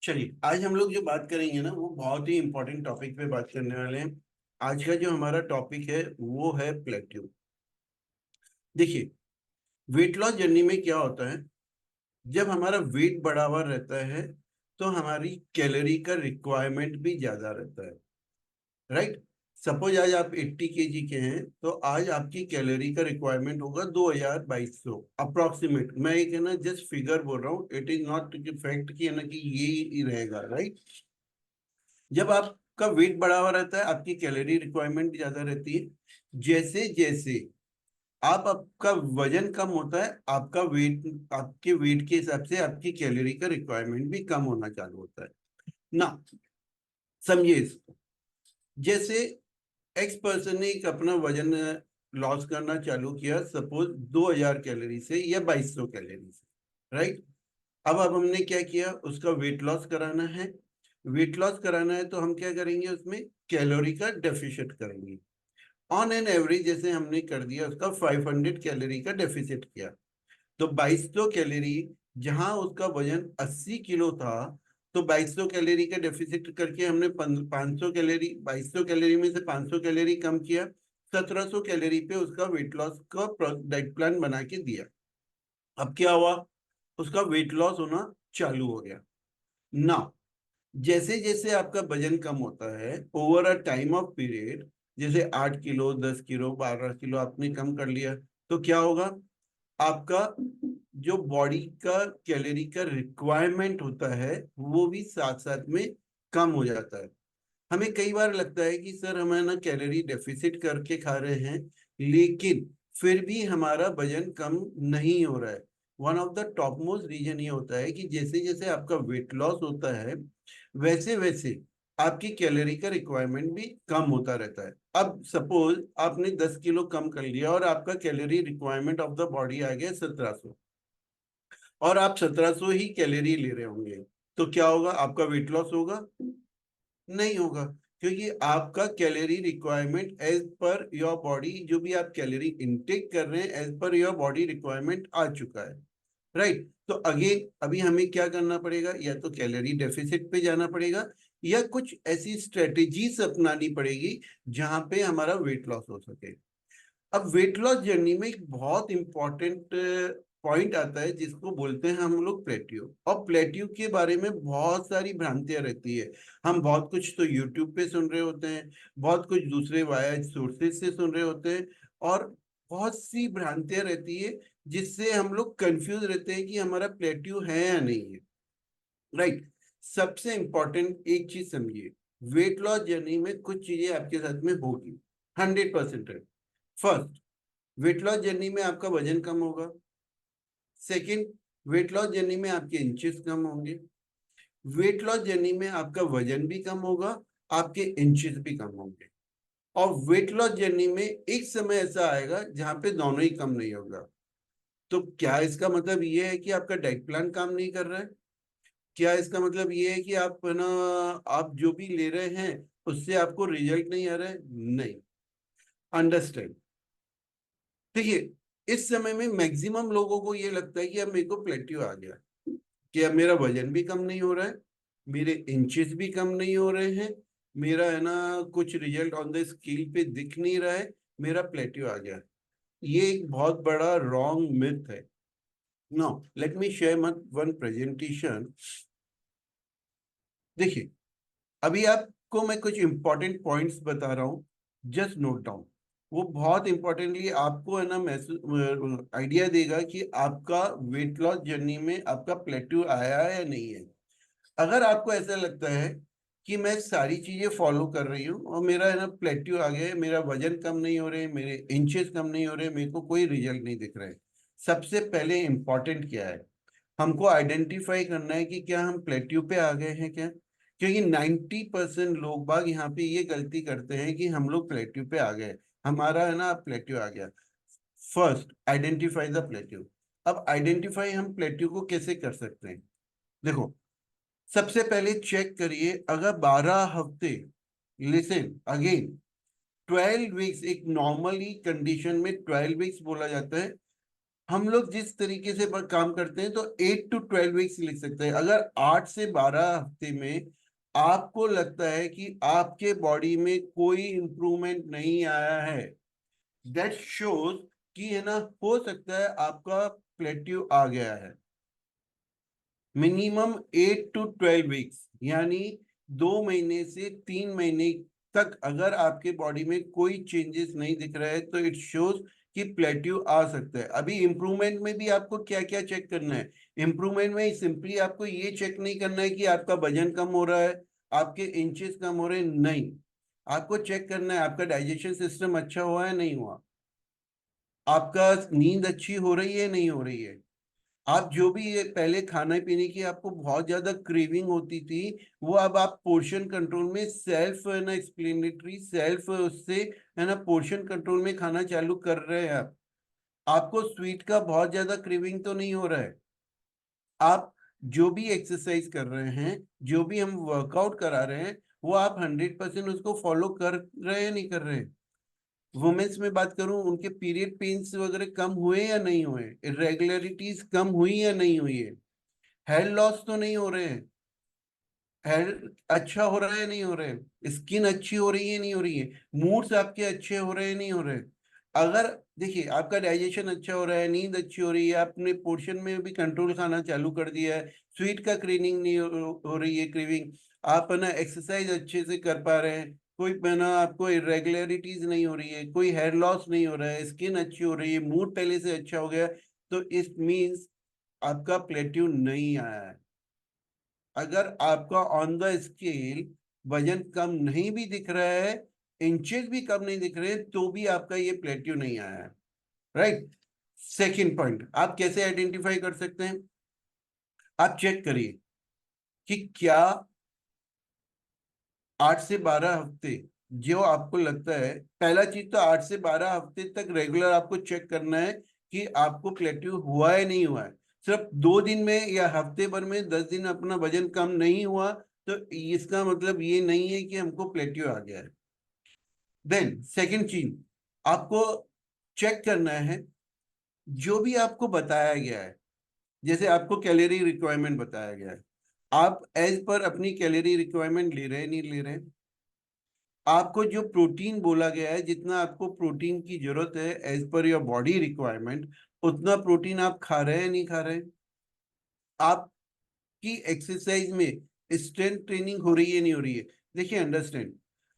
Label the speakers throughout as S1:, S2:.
S1: चलिए, आज हम लोग जो बात करेंगे ना, वो बहुत ही इंपॉर्टेंट टॉपिक पे बात करने वाले हैं। आज का जो हमारा टॉपिक है वो है प्लेट्यू। देखिए, वेट लॉस जर्नी में क्या होता है, जब हमारा वेट बढ़ा हुआ रहता है तो हमारी कैलोरी का रिक्वायरमेंट भी ज्यादा रहता है। राइट। सपोज आज आप 80 kg के हैं तो आज आपकी कैलोरी का रिक्वायरमेंट होगा 2200 अप्रोक्सीमेट। मैं एक है ना जस्ट फिगर बोल रहा हूँ, इट इज नॉट फैक्ट कि है ना कि ये ही रहेगा। राइट। जब आपका वेट बढ़ा हुआ रहता है आपकी कैलोरी रिक्वायरमेंट ज्यादा रहती है। जैसे जैसे आपका वजन कम होता है, आपका वेट, आपके वेट के हिसाब से आपकी कैलोरी का रिक्वायरमेंट भी कम होना चालू होता है ना। समझिए इसको। जैसे एक्स पर्सन ने एक अपना वजन लॉस करना चालू किया, सपोज 2000 कैलोरी से या 2200 कैलोरी से। राइट। अब हमने क्या किया, उसका वेट लॉस कराना है। वेट लॉस कराना है तो हम क्या करेंगे, उसमें कैलोरी का डेफिसिट करेंगे। ऑन एन एवरेज जैसे हमने कर दिया, उसका 500 कैलोरी का डेफिसिट किया। तो 2200 कैलोरी, जहां उसका वजन 80 किलो था, तो 2200 कैलोरी का डेफिसिट करके हमने 500 कैलोरी, 2200 कैलोरी में से 500 कैलोरी कम किया। 1700 कैलोरी पे उसका वेट लॉस का डाइट प्लान बना के दिया। अब क्या हुआ, उसका वेट लॉस होना चालू हो गया ना। जैसे जैसे आपका वजन कम होता है over a time of period, जैसे 8 किलो, 10 किलो, 12 किलो आपने कम कर लिया, तो क्या होगा, आपका जो बॉडी का कैलोरी का रिक्वायरमेंट होता है वो भी साथ साथ में कम हो जाता है। हमें कई बार लगता है कि सर हमें ना कैलोरी डेफिसिट करके खा रहे हैं, लेकिन फिर भी हमारा वजन कम नहीं हो रहा है। One of the top most reason ये होता है कि जैसे जैसे आपका वेट लॉस होता है वैसे वैसे आपकी कैलोरी का रिक्वायरमेंट भी कम होता रहता है। अब सपोज आपने 10 किलो कम कर लिया और आपका calorie requirement of the body आ गया 1700, और आप 1700 ही कैलोरी ले रहे होंगे, तो क्या होगा, आपका वेट लॉस होगा? नहीं होगा, क्योंकि आपका calorie requirement as per your body, जो भी आप कैलोरी इनटेक कर रहे हैं as per your body requirement आ चुका है। राइट। तो अगेन अभी हमें क्या करना पड़ेगा, या तो कैलोरी डेफिसिट पे जाना पड़ेगा या कुछ ऐसी स्ट्रेटेजीज अपनानी पड़ेगी जहां पे हमारा वेट लॉस हो सके। अब वेट लॉस जर्नी में एक बहुत इंपॉर्टेंट पॉइंट आता है जिसको बोलते हैं हम लोग प्लेट्यू। और प्लेट्यू के बारे में बहुत सारी भ्रांतियां रहती है। हम बहुत कुछ तो यूट्यूब पे सुन रहे होते हैं, बहुत कुछ दूसरे वाया सोर्सेज से सुन रहे होते हैं, और बहुत सी भ्रांतियां रहती है जिससे हम लोग कंफ्यूज रहते हैं कि हमारा प्लेट्यू है या नहीं है। राइट। सबसे इंपॉर्टेंट एक चीज समझिए, वेट लॉस जर्नी में कुछ चीजें आपके साथ में होगी, 100%। फर्स्ट, वेट लॉस जर्नी में आपका वजन कम होगा। सेकंड, वेट लॉस जर्नी में आपके इंचेस कम होंगे। वेट लॉस जर्नी में आपका वजन भी कम होगा, आपके इंचेस भी कम होंगे। और वेट लॉस जर्नी में एक समय ऐसा आएगा जहां पे दोनों ही कम नहीं होगा। तो क्या इसका मतलब ये है कि आपका डाइट प्लान काम नहीं कर रहा है? क्या इसका मतलब ये है कि आप है ना, आप जो भी ले रहे हैं उससे आपको रिजल्ट नहीं आ रहा है? नहीं। अंडरस्टैंड। देखिए, इस समय में मैक्सिमम लोगों को ये लगता है कि अब मेरे को प्लेट्यू आ गया, कि अब मेरा वजन भी कम नहीं हो रहा है, मेरे इंचेस भी कम नहीं हो रहे हैं, मेरा है ना कुछ रिजल्ट ऑन द स्केल पे दिख नहीं रहा है, मेरा प्लेट्यू आ गया। ये एक बहुत बड़ा रॉन्ग मिथ है। No, let me share one presentation. देखिए, अभी आपको मैं कुछ इंपॉर्टेंट पॉइंट्स बता रहा हूँ, जस्ट नोट डाउन। वो बहुत इंपॉर्टेंटली आपको है ना मैसेज आइडिया देगा कि आपका वेट लॉस जर्नी में आपका प्लेट्यू आया है या नहीं है। अगर आपको ऐसा लगता है कि मैं सारी चीजें फॉलो कर रही हूँ और मेरा है ना प्लेट्यू आ गया है, मेरा वजन कम नहीं हो रहे, मेरे इंचेस कम नहीं हो रहे, मेरे को कोई रिजल्ट नहीं दिख रहा है, सबसे पहले इंपॉर्टेंट क्या है, हमको आइडेंटिफाई करना है कि क्या हम प्लेट्यू पे आ गए हैं क्या। क्योंकि 90% लोग बाग यहाँ पे ये गलती करते हैं कि हम लोग प्लेट्यू पे आ गए, हमारा है ना प्लेट्यू आ गया। First, identify the plateau. अब आइडेंटिफाई हम प्लेट्यू को कैसे कर सकते हैं, देखो, सबसे पहले चेक करिए, अगर 12 हफ्ते, लिसन अगेन, 12 वीक्स, एक नॉर्मली कंडीशन में 12 वीक्स बोला जाता है। हम लोग जिस तरीके से काम करते हैं तो 8 to 12 वीक्स लिख सकते हैं। अगर 8 से 12 हफ्ते में आपको लगता है कि आपके बॉडी में कोई इंप्रूवमेंट नहीं आया है, दैट शोज कि है ना, हो सकता है आपका प्लेट्यू आ गया है। मिनिमम 8 to 12 वीक्स, यानी 2 महीने से 3 महीने तक अगर आपके बॉडी में कोई चेंजेस नहीं दिख रहा है तो इट शोज कि प्लेट्यू आ सकता है। अभी इंप्रूवमेंट में भी आपको क्या क्या चेक करना है? इंप्रूवमेंट में सिंपली आपको ये चेक नहीं करना है कि आपका वजन कम हो रहा है, आपके इंचेस कम हो रहे हैं, नहीं। आपको चेक करना है आपका डाइजेशन सिस्टम अच्छा हुआ है नहीं हुआ, आपका नींद अच्छी हो रही है नहीं हो रही है, आप जो भी ये पहले खाने पीने की आपको बहुत ज्यादा क्रेविंग होती थी, वो अब आप पोर्शन कंट्रोल में सेल्फ है ना, एक्सप्लेनेटरी सेल्फ उससे है ना पोर्शन कंट्रोल में खाना चालू कर रहे हैं आप। आपको स्वीट का बहुत ज्यादा क्रेविंग तो नहीं हो रहा है। आप जो भी एक्सरसाइज कर रहे हैं, जो भी हम वर्कआउट करा रहे हैं, वो आप 100% उसको फॉलो कर रहे हैं नहीं कर रहे हैं? वुमेन्स में बात करूं, उनके पीरियड पेन्स वगैरह कम हुए या नहीं हुए, इरेगुलरिटीज कम हुई या नहीं हुई है, हेयर लॉस तो नहीं हो रहे हैं, हेयर अच्छा हो रहा है नहीं हो रहे हैं, स्किन अच्छी हो रही है नहीं हो रही है, मूड्स आपके अच्छे हो रहे हैं नहीं हो रहे हैं? अगर देखिए आपका डाइजेशन अच्छा हो रहा है, नींद अच्छी हो रही है, आपने पोर्शन में भी कंट्रोल खाना चालू कर दिया है, स्वीट का क्रेविंग नहीं हो रही है क्रेविंग, आप है ना एक्सरसाइज अच्छे से कर पा रहे हैं, कोई है ना आपको इरेगुलरिटीज नहीं हो रही है, कोई हेयर लॉस नहीं हो रहा है, स्किन अच्छी हो रही है, मूड पहले से अच्छा हो गया, तो इट मीन्स आपका प्लेट्यू नहीं आया है। अगर आपका ऑन द स्केल वजन कम नहीं भी दिख रहा है, इंचेस भी कम नहीं दिख रहे, तो भी आपका ये प्लेट्यू नहीं आया है। राइट। सेकंड पॉइंट, आप कैसे आइडेंटिफाई कर सकते हैं? आप चेक करिए कि क्या 8 से 12 हफ्ते, जो आपको लगता है, पहला चीज तो 8 से 12 हफ्ते तक रेगुलर आपको चेक करना है कि आपको प्लेट्यू हुआ है नहीं हुआ है। सिर्फ 2 दिन में या हफ्ते भर में 10 दिन अपना वजन कम नहीं हुआ तो इसका मतलब ये नहीं है कि हमको प्लेट्यू आ गया है। देन सेकंड चीज, आपको चेक करना है जो भी आपको बताया गया है, जैसे आपको कैलोरी रिक्वायरमेंट बताया गया है, आप एज पर अपनी कैलोरी रिक्वायरमेंट ले रहे हैं नहीं ले रहे हैं? आपको जो प्रोटीन बोला गया है, जितना आपको प्रोटीन की जरूरत है as per your body requirement, उतना प्रोटीन आप खा रहे हैं नहीं खा रहे हैं? आपकी एक्सरसाइज में स्ट्रेंथ ट्रेनिंग हो रही है नहीं हो रही है? देखिए अंडरस्टैंड,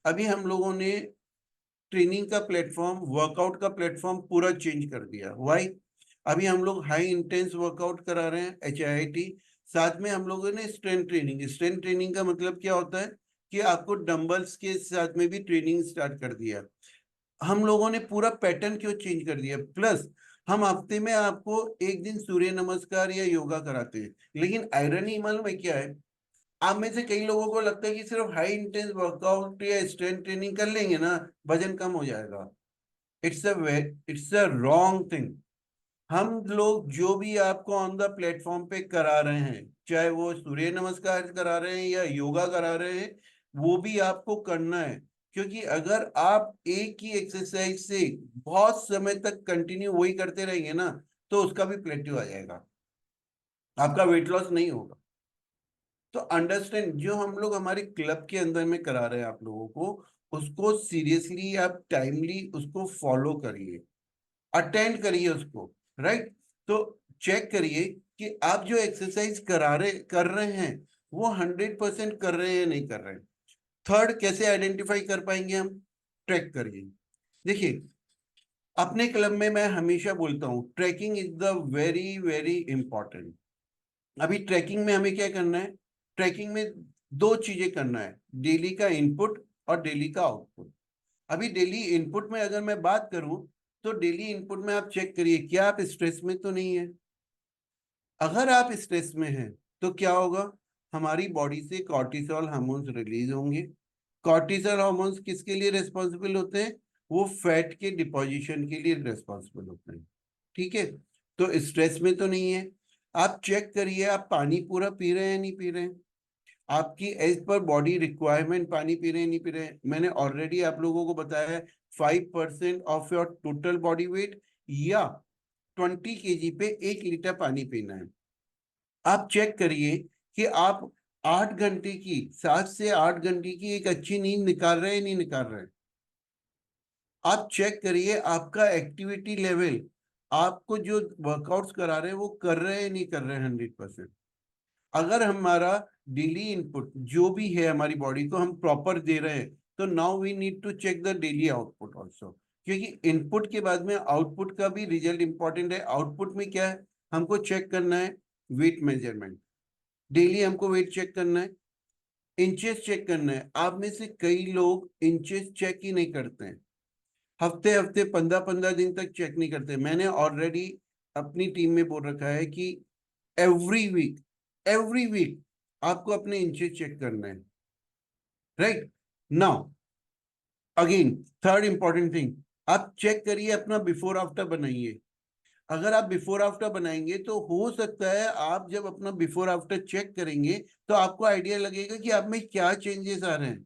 S1: अभी हम लोगों ने ट्रेनिंग का प्लेटफॉर्म, वर्कआउट का प्लेटफॉर्म पूरा चेंज कर दिया। व्हाई? अभी हम लोग हाई इंटेंस वर्कआउट करा रहे हैं, HIIT, साथ में हम लोगों ने स्ट्रेंथ ट्रेनिंग। स्ट्रेंथ ट्रेनिंग का मतलब क्या होता है कि आपको डंबल्स के साथ में भी ट्रेनिंग स्टार्ट कर दिया। हम लोगों ने पूरा पैटर्न क्यों चेंज कर दिया? प्लस हम हफ्ते में आपको एक दिन सूर्य नमस्कार या योगा कराते हैं, लेकिन आयरनी मालूम है क्या है? आप में से कई लोगों को लगता है कि सिर्फ हाई इंटेंस वर्कआउट या स्ट्रेंथ ट्रेनिंग कर लेंगे ना, वजन कम हो जाएगा। It's a wrong thing. हम लोग जो भी आपको ऑन द प्लेटफॉर्म पे करा रहे हैं, चाहे वो सूर्य नमस्कार करा रहे हैं या योगा करा रहे हैं, वो भी आपको करना है। क्योंकि अगर आप एक ही एक्सरसाइज से बहुत समय तक कंटिन्यू वही करते रहेंगे ना, तो उसका भी प्लेट्यू आ जाएगा, आपका वेट लॉस नहीं होगा। तो अंडरस्टैंड, जो हम लोग हमारे क्लब के अंदर में करा रहे हैं आप लोगों को, उसको सीरियसली आप टाइमली उसको फॉलो करिए, अटेंड करिए उसको। राइट। तो चेक करिए कि आप जो एक्सरसाइज कर रहे हैं वो 100% कर रहे हैं या नहीं कर रहे हैं। थर्ड, कैसे आइडेंटिफाई कर पाएंगे हम? ट्रैक करिए। देखिए, अपने क्लब में मैं हमेशा बोलता हूँ tracking is the very very important. अभी ट्रैकिंग में हमें क्या करना है? ट्रैकिंग में दो चीजें करना है, डेली का इनपुट और डेली का आउटपुट। अभी डेली इनपुट में अगर मैं बात करूं, तो डेली इनपुट में आप चेक करिए क्या आप स्ट्रेस में तो नहीं है। अगर आप स्ट्रेस में हैं तो क्या होगा? हमारी बॉडी से कॉर्टिसोल हार्मोन्स रिलीज होंगे। कॉर्टिसोल हार्मोन्स किसके लिए रिस्पॉन्सिबल होते हैं? वो फैट के डिपोजिशन के लिए रिस्पॉन्सिबल होते हैं। ठीक है। तो स्ट्रेस में तो नहीं है। आप चेक करिए आप पानी पूरा पी रहे हैं नहीं पी रहे हैं, आपकी एज पर बॉडी रिक्वायरमेंट पानी पी रहे हैं नहीं पी रहे हैं? मैंने ऑलरेडी आप लोगों को बताया है 5% of your total body weight या 20 kg पे 1 लीटर पानी पीना है। आप चेक करिए कि आप 8 घंटे की, 7 से 8 घंटे की एक अच्छी नींद निकाल रहे हैं नहीं निकाल रहे हैं। आप चेक करिए आपका एक्टिविटी लेवल, आपको जो वर्कआउट्स करा रहे हैं वो कर रहे हैं नहीं कर रहे हैं 100%। अगर हमारा डेली इनपुट जो भी है हमारी बॉडी को हम प्रॉपर दे रहे हैं, तो now we need to check the daily output also, क्योंकि इनपुट के बाद में आउटपुट का भी रिजल्ट इंपॉर्टेंट है। आउटपुट में क्या है, हमको चेक करना है वेट मेजरमेंट, डेली हमको वेट चेक करना है, इंचेस चेक करना है। आप में से कई लोग इंचेस चेक ही नहीं करते हैं, हफ्ते हफ्ते 15-15 दिन तक चेक नहीं करते। मैंने ऑलरेडी अपनी टीम में बोल रखा है कि एवरी वीक आपको अपने इंचेस चेक करना है, right. Now again third important thing, आप चेक करिए अपना बिफोर आफ्टर बनाइए। अगर आप बिफोर आफ्टर बनाएंगे तो हो सकता है आप जब अपना बिफोर आफ्टर चेक करेंगे तो आपको आइडिया लगेगा कि आप में क्या चेंजेस आ रहे हैं,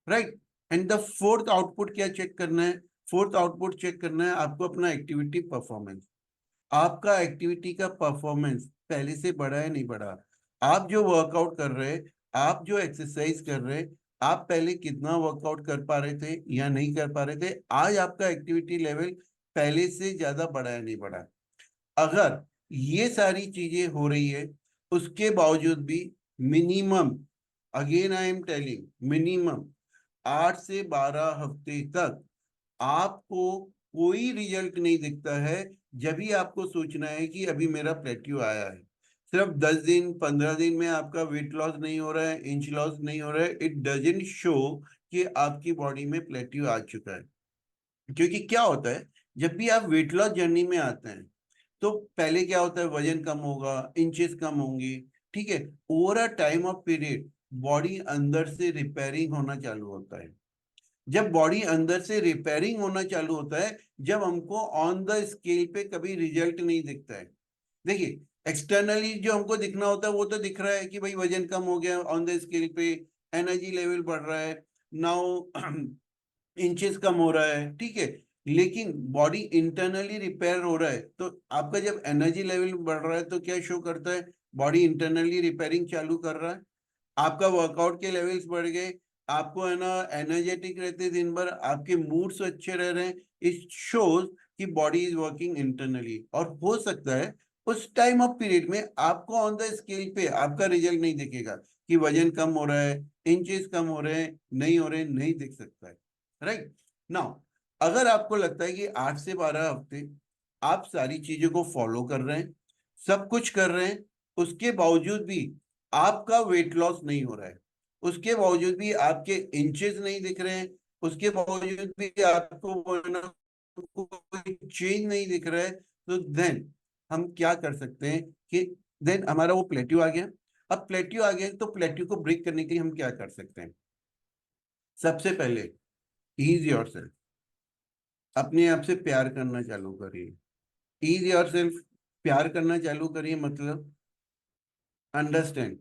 S1: right. And the fourth output क्या चेक करना है, फोर्थ आउटपुट चेक करना है आपको अपना एक्टिविटी परफॉर्मेंस। आपका एक्टिविटी का परफॉर्मेंस पहले से बढ़ा है नहीं बढ़ा, आप जो वर्कआउट कर रहे हैं, आप जो एक्सरसाइज कर रहे हैं, आप पहले कितना वर्कआउट कर पा रहे थे या नहीं कर पा रहे थे, आज आपका एक्टिविटी लेवल पहले से ज्यादा बढ़ा है नहीं बढ़ा। अगर ये सारी चीजें हो रही है, उसके बावजूद भी minimum, again I am telling, minimum 8 से 12 हफ्ते तक आपको कोई रिजल्ट नहीं दिखता है, जब भी आपको सोचना है कि अभी मेरा प्लेट्यू आया है। सिर्फ 10 दिन 15 दिन में आपका वेट लॉस नहीं हो रहा है, इंच लॉस नहीं हो रहा है, इट डजंट शो कि आपकी बॉडी में प्लेट्यू आ चुका है। क्योंकि क्या होता है, जब भी आप वेट लॉस जर्नी में आते हैं तो पहले क्या होता है, वजन कम होगा, इंचेस कम होंगी, ठीक है। Over a time of period body अंदर से रिपेयरिंग होना चालू होता है। जब बॉडी अंदर से रिपेयरिंग होना चालू होता है, जब हमको ऑन द स्केल पे कभी रिजल्ट नहीं दिखता है। देखिए, एक्सटर्नली जो हमको दिखना होता है वो तो दिख रहा है कि भाई वजन कम हो गया ऑन द स्केल पे, एनर्जी लेवल बढ़ रहा है, नाउ इंचेस कम हो रहा है, ठीक है। लेकिन बॉडी इंटरनली रिपेयर हो रहा है, तो आपका जब एनर्जी लेवल बढ़ रहा है तो क्या शो करता है, बॉडी इंटरनली रिपेयरिंग चालू कर रहा है। आपका वर्कआउट के लेवल्स बढ़ गए, आपको है ना एनर्जेटिक रहते दिन भर, आपके मूड्स अच्छे रह रहे हैं, इट शोज कि बॉडी इज वर्किंग इंटरनली। और हो सकता है उस टाइम ऑफ पीरियड में आपको ऑन द स्केल पे आपका रिजल्ट नहीं दिखेगा कि वजन कम हो रहा है, इंचेस कम हो रहे हैं, नहीं हो रहे, नहीं दिख सकता है, राइट। नाउ अगर आपको लगता है कि 8 से 12 हफ्ते आप सारी चीजों को फॉलो कर रहे हैं, सब कुछ कर रहे हैं, उसके बावजूद भी आपका वेट लॉस नहीं हो रहा है, उसके बावजूद भी आपके इंचेस नहीं दिख रहे हैं, उसके बावजूद भी आपको कोई चेंज नहीं दिख रहा है, तो देन हम क्या कर सकते हैं कि देन हमारा वो प्लेट्यू आ गया। अब प्लेट्यू आ गया तो प्लेट्यू को ब्रेक करने के लिए हम क्या कर सकते हैं। सबसे पहले ईज योरसेल्फ, अपने आप से प्यार करना चालू करिए। ईज योरसेल्फ, प्यार करना चालू करिए, मतलब अंडरस्टैंड।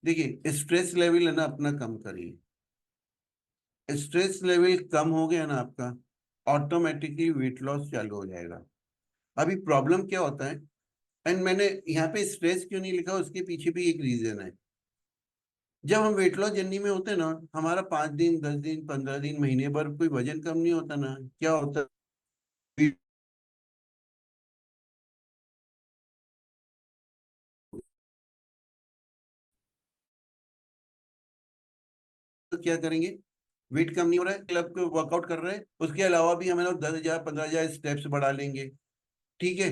S1: देखिए, स्ट्रेस लेवल है ना अपना कम करिए। स्ट्रेस लेवल कम हो गया ना आपका, ऑटोमेटिकली वेट लॉस चालू हो जाएगा। अभी प्रॉब्लम क्या होता है, एंड मैंने यहाँ पे स्ट्रेस क्यों नहीं लिखा, उसके पीछे भी एक रीजन है। जब हम वेट लॉस जर्नी में होते हैं ना, हमारा 5 दिन 10 दिन 15 दिन महीने भर कोई वजन कम नहीं होता ना, क्या होता है, तो क्या करेंगे, वेट कम नहीं हो रहा है, क्लब को वर्कआउट कर रहे हैं, उसके अलावा भी हमें लोग 10,000 15,000 स्टेप्स बढ़ा लेंगे, ठीक है।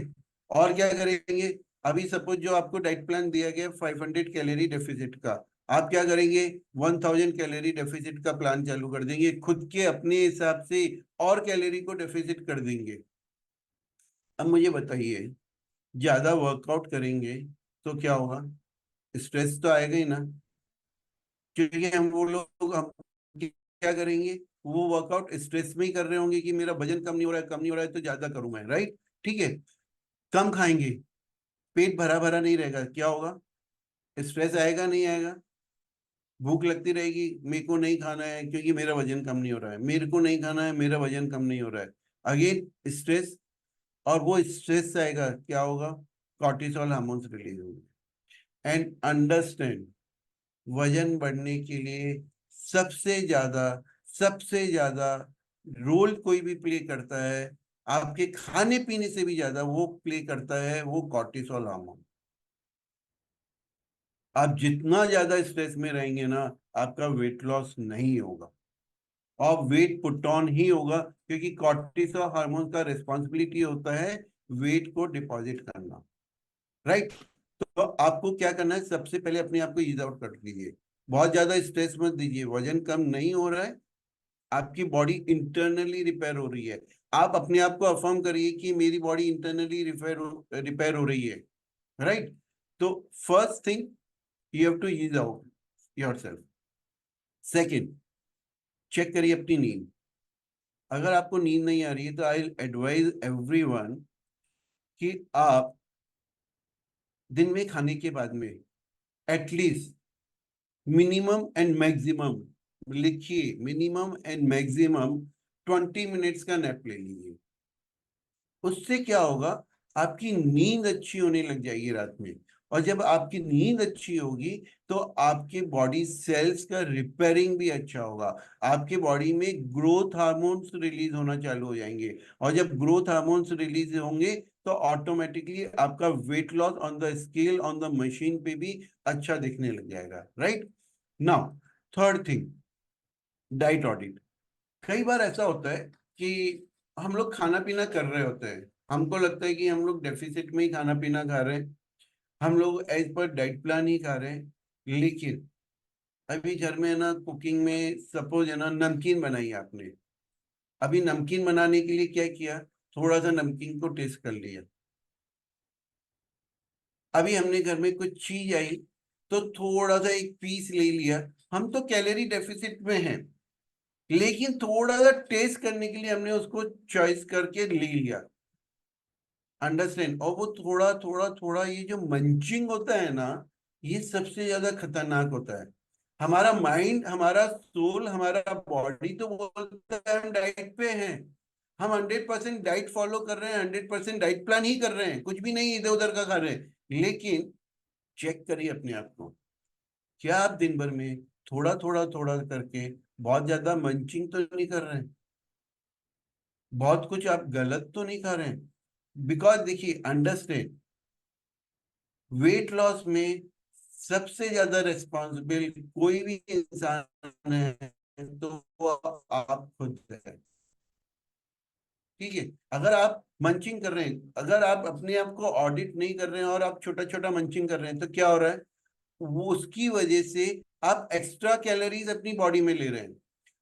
S1: और क्या करेंगे, अभी सपोज जो आपको डाइट प्लान दिया गया 500 कैलोरी डेफिसिट का, आप क्या करेंगे, 1000 कैलोरी डेफिसिट का प्लान चालू कर देंगे खुद के अपने हिसाब से, और कैलोरी को डेफिसिट कर देंगे। अब मुझे बताइए, ज्यादा वर्कआउट करेंगे तो क्या होगा, स्ट्रेस तो आएगा ही ना, क्योंकि हम वो लोग हम क्या करेंगे, वो वर्कआउट स्ट्रेस में ही कर रहे होंगे कि मेरा वजन कम नहीं हो रहा है, कम नहीं हो रहा है तो ज्यादा करूं मैं, राइट, ठीक है। कम खाएंगे, पेट भरा भरा नहीं रहेगा, क्या होगा, स्ट्रेस आएगा नहीं आएगा, भूख लगती रहेगी, मेरे को नहीं खाना है क्योंकि मेरा वजन कम नहीं हो रहा है, मेरे को नहीं खाना है, मेरा वजन कम नहीं हो रहा है, अगेन स्ट्रेस, और वो स्ट्रेस आएगा, क्या होगा, कॉर्टिसोल हार्मोन्स रिलीज होंगे। एंड अंडरस्टैंड, वजन बढ़ने के लिए सबसे ज्यादा सबसे ज्यादा रोल कोई भी प्ले करता है, आपके खाने पीने से भी ज्यादा वो प्ले करता है, वो कॉर्टिसोल हार्मोन। आप जितना ज्यादा स्ट्रेस में रहेंगे ना, आपका वेट लॉस नहीं होगा और वेट पुट ऑन ही होगा, क्योंकि कॉर्टिसोल हार्मोन का रिस्पॉन्सिबिलिटी होता है वेट को डिपॉजिट करना, राइट। तो आपको क्या करना है, सबसे पहले अपने आप को ईज आउट कर लीजिए, बहुत ज्यादा स्ट्रेस मत दीजिए, वजन कम नहीं हो रहा है, आपकी बॉडी इंटरनली रिपेयर हो रही है। आप अपने आप को अफर्म करिए कि मेरी बॉडी इंटरनली रिपेयर हो रही है, राइट। तो first thing, you have to ease out yourself. Second, check करिए अपनी नींद। अगर आपको नींद नहीं आ रही है तो आई एडवाइज एवरीवन कि आप दिन में खाने के बाद में एटलीस्ट मिनिमम एंड मैक्सिमम, लिखिए मिनिमम एंड मैक्सिमम 20 मिनट्स का नैप ले लीजिए। उससे क्या होगा, आपकी नींद अच्छी होने लग जाएगी रात में, और जब आपकी नींद अच्छी होगी तो आपके बॉडी सेल्स का रिपेयरिंग भी अच्छा होगा, आपके बॉडी में ग्रोथ हार्मोन्स रिलीज होना चालू हो जाएंगे, और जब ग्रोथ हार्मोन्स रिलीज होंगे तो ऑटोमेटिकली आपका weight loss on the scale, on the machine पे भी अच्छा दिखने लग जाएगा, right. Now third thing, diet audit. कई बार ऐसा होता है कि हम लोग खाना पीना कर रहे होते हैं, हमको लगता है कि हम लोग डेफिसिट में ही खाना पीना खा रहे हैं, हम लोग एज पर डाइट प्लान ही खा रहे हैं, लेकिन अभी घर में है ना, कुकिंग में सपोज है ना, नमकीन बनाई आपने, अभी नमकीन बनाने के लिए क्या किया, थोड़ा सा नमकीन को टेस्ट कर लिया। अभी हमने घर में कुछ चीज आई तो थोड़ा सा एक पीस ले लिया, हम तो कैलोरी डेफिसिट में हैं, लेकिन थोड़ा सा टेस्ट करने के लिए हमने उसको चॉइस करके ले लिया, अंडरस्टैंड। और वो थोड़ा थोड़ा थोड़ा ये जो मंचिंग होता है ना, ये सबसे ज्यादा खतरनाक होता है। हमारा माइंड, हमारा सोल, हमारा बॉडी तो बोलता है हम डाइट पे हैं, हम 100% डाइट फॉलो कर रहे हैं, 100% डाइट प्लान ही कर रहे हैं, कुछ भी नहीं इधर उधर का खा रहे हैं, लेकिन चेक करिए अपने आप को, क्या आप दिन भर में थोड़ा थोड़ा थोड़ा करके बहुत ज्यादा मंचिंग तो नहीं कर रहे हैं, बहुत कुछ आप गलत तो नहीं खा रहे हैं। बिकॉज देखिए, अंडरस्टैंड, वेट लॉस में सबसे ज्यादा रिस्पॉन्सिबल कोई भी इंसान है तो वो आप खुद है, ठीक है। अगर आप मंचिंग कर रहे हैं, अगर आप अपने आप को ऑडिट नहीं कर रहे हैं और आप छोटा छोटा मंचिंग कर रहे हैं, तो क्या हो रहा है, वो उसकी वजह से आप एक्स्ट्रा कैलोरीज अपनी बॉडी में ले रहे हैं।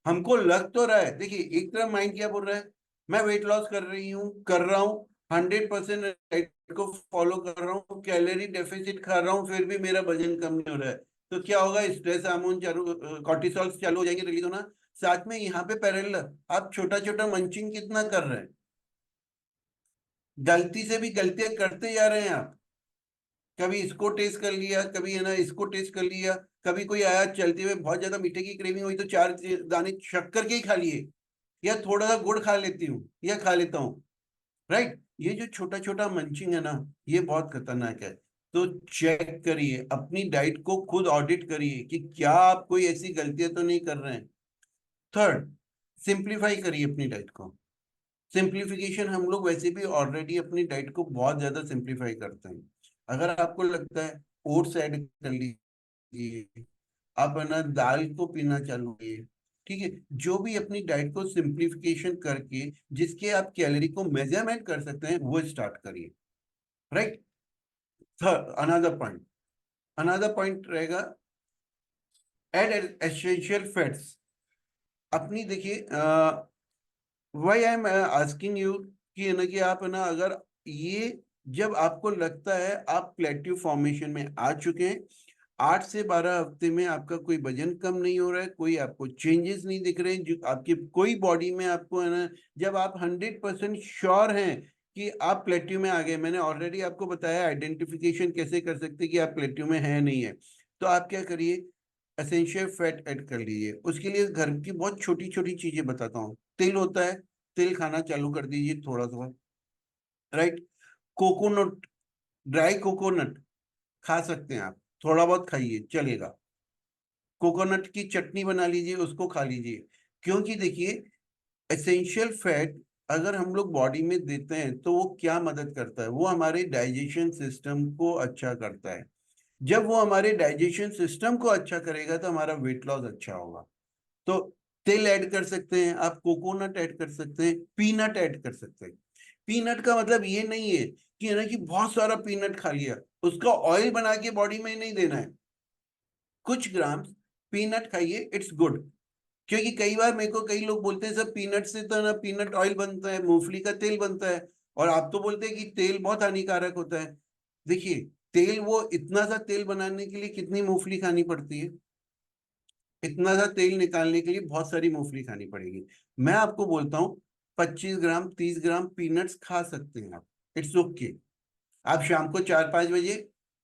S1: हमको लग तो रहा है, देखिए एक तरफ माइंड क्या बोल रहा है, मैं वेट लॉस कर रही हूँ, कर रहा हूँ, 100% डाइट को फॉलो कर रहा हूँ, कैलोरी डेफिसिट खा रहा हूँ, फिर भी मेरा वजन कम नहीं हो रहा है। तो क्या होगा, स्ट्रेस हार्मोन चालू, कॉर्टिसोल चालू हो जाएंगे रिलीज होना। साथ में यहाँ पे पैरेलल आप छोटा छोटा मंचिंग कितना कर रहे हैं, गलती से भी गलतियां करते जा रहे हैं आप। कभी इसको टेस्ट कर लिया, कभी है ना इसको टेस्ट कर लिया, कभी कोई आया चलते हुए बहुत ज्यादा मीठे की क्रेविंग हुई तो 4 दाने शक्कर के ही खा लिए, या थोड़ा सा गुड़ खा लेती हूँ या खा लेता हूँ, राइट। ये जो छोटा छोटा मंचिंग है ना, ये बहुत खतरनाक है। तो चेक करिए अपनी डाइट को, खुद ऑडिट करिए कि क्या आप कोई ऐसी गलतियां तो नहीं कर रहे हैं। थर्ड, सिंप्लीफाई करिए अपनी डाइट को। सिंप्लीफिकेशन, हम लोग वैसे भी ऑलरेडी अपनी डाइट को बहुत ज्यादा सिंप्लीफाई करते हैं। अगर आपको लगता है, ओट्स ऐड कर लीजिए, आप है ना दाल को पीना चालू कीजिए, ठीक है। जो भी अपनी डाइट को सिंप्लीफिकेशन करके जिसके आप कैलोरी को मेजरमेंट कर सकते हैं वो स्टार्ट करिए, राइट। अनदर पॉइंट रहेगा, एड एसेंशियल फैट्स। अपनी देखिए, why I am asking you कि है ना, कि आप है ना, अगर ये, जब आपको लगता है आप प्लेट्यू फॉर्मेशन में आ चुके हैं, 8 से 12 हफ्ते में आपका कोई वजन कम नहीं हो रहा है, कोई आपको चेंजेस नहीं दिख रहे हैं, जो आपकी कोई बॉडी में आपको है ना, जब आप 100% श्योर हैं कि आप प्लेट्यू में आ गए, मैंने ऑलरेडी आपको बताया आइडेंटिफिकेशन कैसे कर सकते हैं कि आप प्लेट्यू में है नहीं है, तो आप क्या करिए, एसेंशियल फैट ऐड कर लीजिए। उसके लिए घर की बहुत छोटी छोटी चीजें बताता हूँ। तिल होता है, तिल खाना चालू कर दीजिए थोड़ा सा, राइट। कोकोनट, ड्राई कोकोनट खा सकते हैं आप, थोड़ा बहुत खाइए चलेगा। कोकोनट की चटनी बना लीजिए, उसको खा लीजिए। क्योंकि देखिए, एसेंशियल फैट अगर हम लोग बॉडी में देते हैं तो वो क्या मदद करता है, वो हमारे डाइजेशन सिस्टम को अच्छा करता है। जब वो हमारे डाइजेशन सिस्टम को अच्छा करेगा तो हमारा वेट लॉस अच्छा होगा। तो तेल ऐड कर सकते हैं आप, कोकोनट ऐड कर सकते हैं, पीनट ऐड कर सकते हैं। पीनट का मतलब ये नहीं है कि है ना कि बहुत सारा पीनट खा लिया, उसका ऑयल बना के बॉडी में नहीं देना है। कुछ ग्राम पीनट खाइए, इट्स गुड। क्योंकि कई बार मेरे को कई लोग बोलते हैं सर पीनट से तो ना पीनट ऑयल बनता है, मूंगफली का तेल बनता है, और आप तो बोलते हैं कि तेल बहुत हानिकारक होता है। देखिए, तेल, वो इतना सा तेल बनाने के लिए कितनी मूंगफली खानी पड़ती है, इतना सा तेल निकालने के लिए बहुत सारी मूंगफली खानी पड़ेगी। मैं आपको बोलता हूँ 25 ग्राम 30 ग्राम पीनट्स खा सकते हैं आप, इट्स ओके। आप शाम को 4-5 बजे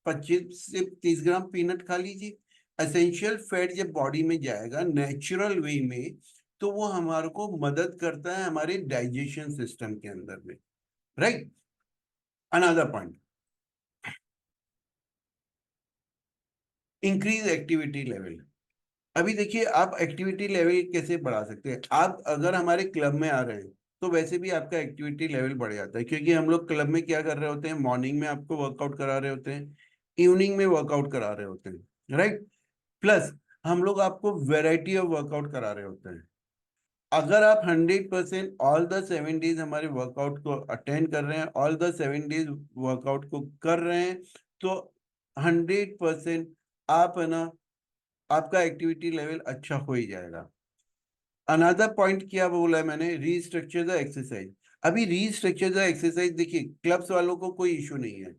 S1: 25 से 30 ग्राम पीनट खा लीजिए। एसेंशियल फैट जब बॉडी में जाएगा नेचुरल वे में, तो वो हमारे को मदद करता है हमारे डाइजेशन सिस्टम के अंदर में। Right. Another point, increase activity level. अभी देखिए, आप एक्टिविटी लेवल कैसे बढ़ा सकते हैं। आप अगर हमारे क्लब में आ रहे हैं तो वैसे भी आपका एक्टिविटी लेवल बढ़ जाता है, क्योंकि हम लोग क्लब में क्या कर रहे होते हैं, मॉर्निंग में आपको वर्कआउट करा रहे होते हैं, इवनिंग में वर्कआउट करा रहे होते हैं, राइट। प्लस हम लोग आपको वेराइटी ऑफ वर्कआउट करा रहे होते हैं। अगर आप 100% ऑल द 7 डेज हमारे वर्कआउट को अटेंड कर रहे हैं, ऑल द 7 डेज वर्कआउट को कर रहे हैं, तो 100% आप है ना, आपका एक्टिविटी लेवल अच्छा हो ही जाएगा। अनदर पॉइंट क्या बोला है मैंने, रीस्ट्रक्चर द एक्सरसाइज। अभी रीस्ट्रक्चर द एक्सरसाइज, देखिए क्लब्स वालों को कोई इशू नहीं है,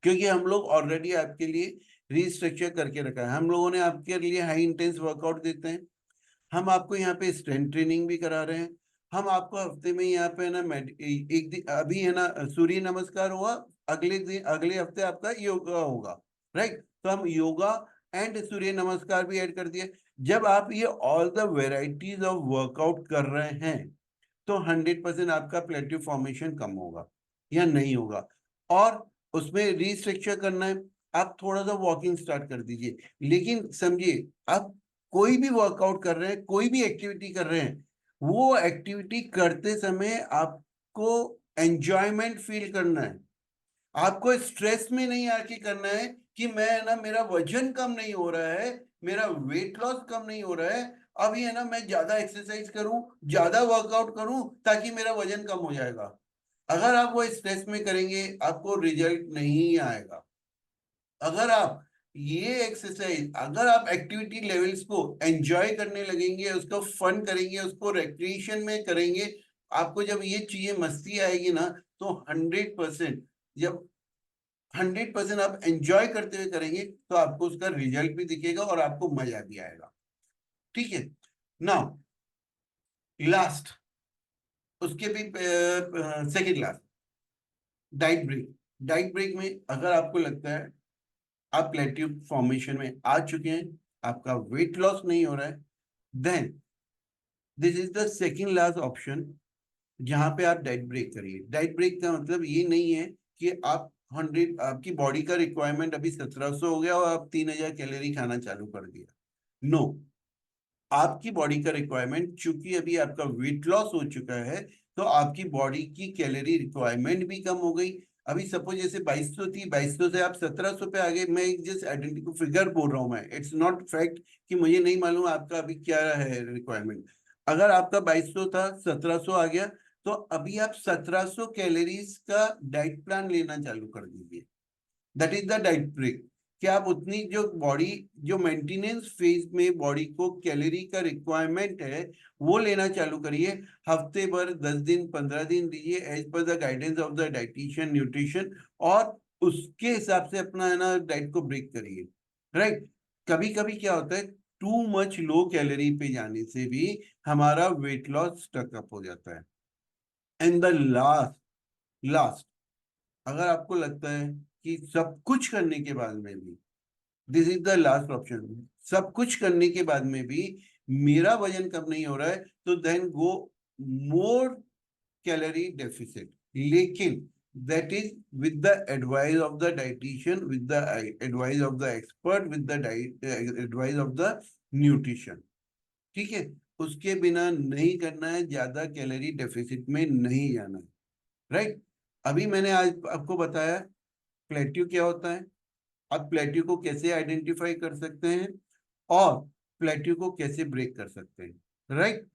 S1: क्योंकि हम लोग ऑलरेडी आपके लिए रीस्ट्रक्चर करके रखा है। हम लोगों ने आपके लिए हाई इंटेंस वर्कआउट देते हैं, हम आपको यहाँ पे स्ट्रेंथ ट्रेनिंग भी करा रहे हैं। हम आपको हफ्ते में यहाँ पे ना एक दिन अभी है ना सूर्य नमस्कार हुआ, अगले दिन अगले हफ्ते आपका योगा होगा, राइट। तो हम योगा एंड सूर्य नमस्कार भी ऐड कर दिए। जब आप ये all the varieties of workout कर रहे हैं तो 100% आपका प्लेट्यू फॉर्मेशन कम होगा या नहीं होगा। और उसमें रिस्ट्रक्चर करना है, आप थोड़ा सा वॉकिंग स्टार्ट कर दीजिए। लेकिन समझिए, आप कोई भी वर्कआउट कर रहे हैं, कोई भी एक्टिविटी कर रहे हैं, वो एक्टिविटी करते समय आपको एंजॉयमेंट फील करना है। आपको स्ट्रेस में नहीं आके करना है कि मैं ना, मेरा वजन कम नहीं हो रहा है, मेरा वेट लॉस कम नहीं हो रहा है, अब ये ना मैं ज्यादा एक्सरसाइज करूं, ज्यादा वर्कआउट करूं ताकि मेरा वजन कम हो जाएगा। अगर आप वो स्ट्रेस में करेंगे आपको रिजल्ट नहीं आएगा। अगर आप ये एक्सरसाइज, अगर आप एक्टिविटी लेवल्स को एंजॉय करने लगेंगे, उसको फन करेंगे, उसको रिक्रिएशन में करेंगे, आपको जब ये चीजें मस्ती आएगी ना, तो 100%, जब 100% आप एंजॉय करते हुए करेंगे तो आपको उसका रिजल्ट भी दिखेगा और आपको मजा भी आएगा। ठीक है। नाउ लास्ट, उसके भी second last, diet break. Diet break में अगर आपको लगता है आप प्लेट्यू फॉर्मेशन में आ चुके हैं, आपका वेट लॉस नहीं हो रहा है, then this is the second last option, जहां पे आप डाइट ब्रेक करिए। डाइट ब्रेक का मतलब ये नहीं है कि आप 100, आपकी बॉडी का रिक्वायरमेंट अभी 1700 हो गया और आप 3000 कैलोरी खाना चालू कर दिया। नो, आपकी बॉडी का रिक्वायरमेंट, चूंकि अभी आपका वेट लॉस हो चुका है, तो आपकी बॉडी की कैलोरी रिक्वायरमेंट भी कम हो गई। अभी सपोज जैसे 2200 थी, 2200 से आप 1700 पे आ गए। मैं एक जस्ट आइडेंटिटी फिगर बोल रहा हूँ, मैं, इट्स नॉट फैक्ट कि मुझे नहीं मालूम आपका अभी क्या है रिक्वायरमेंट। अगर आपका 2200 था, 1700 आ गया, तो अभी आप 1700 कैलोरीज का डाइट प्लान लेना चालू कर दीजिए। That is the diet break. कि आप उतनी जो बॉडी, जो मेंटेनेंस फेज में बॉडी को कैलोरी का रिक्वायरमेंट है, वो लेना चालू करिए। हफ्ते भर 10 दिन 15 दिन दीजिए as per the guidance of the dietitian nutrition, और उसके हिसाब से अपना है ना डाइट को ब्रेक करिए। राइट। कभी कभी क्या होता है, टू मच लो कैलोरी पे जाने से भी हमारा वेट लॉस स्टक अप हो जाता है। एंड द लास्ट, लास्ट, अगर आपको लगता है कि सब कुछ करने के बाद में भी, this is the last option, सब कुछ करने के बाद में भी मेरा वजन कम नहीं हो रहा है, तो देन गो मोर कैलोरी डेफिसिट। लेकिन that is with the advice of the dietitian, with the advice of the expert, with the advice of the nutrition. ठीक है, उसके बिना नहीं करना है, ज्यादा कैलोरी डेफिसिट में नहीं जाना है, राइट। अभी मैंने आज आपको बताया प्लेट्यू क्या होता है, आप प्लेट्यू को कैसे आइडेंटिफाई कर सकते हैं और प्लेट्यू को कैसे ब्रेक कर सकते हैं, राइट।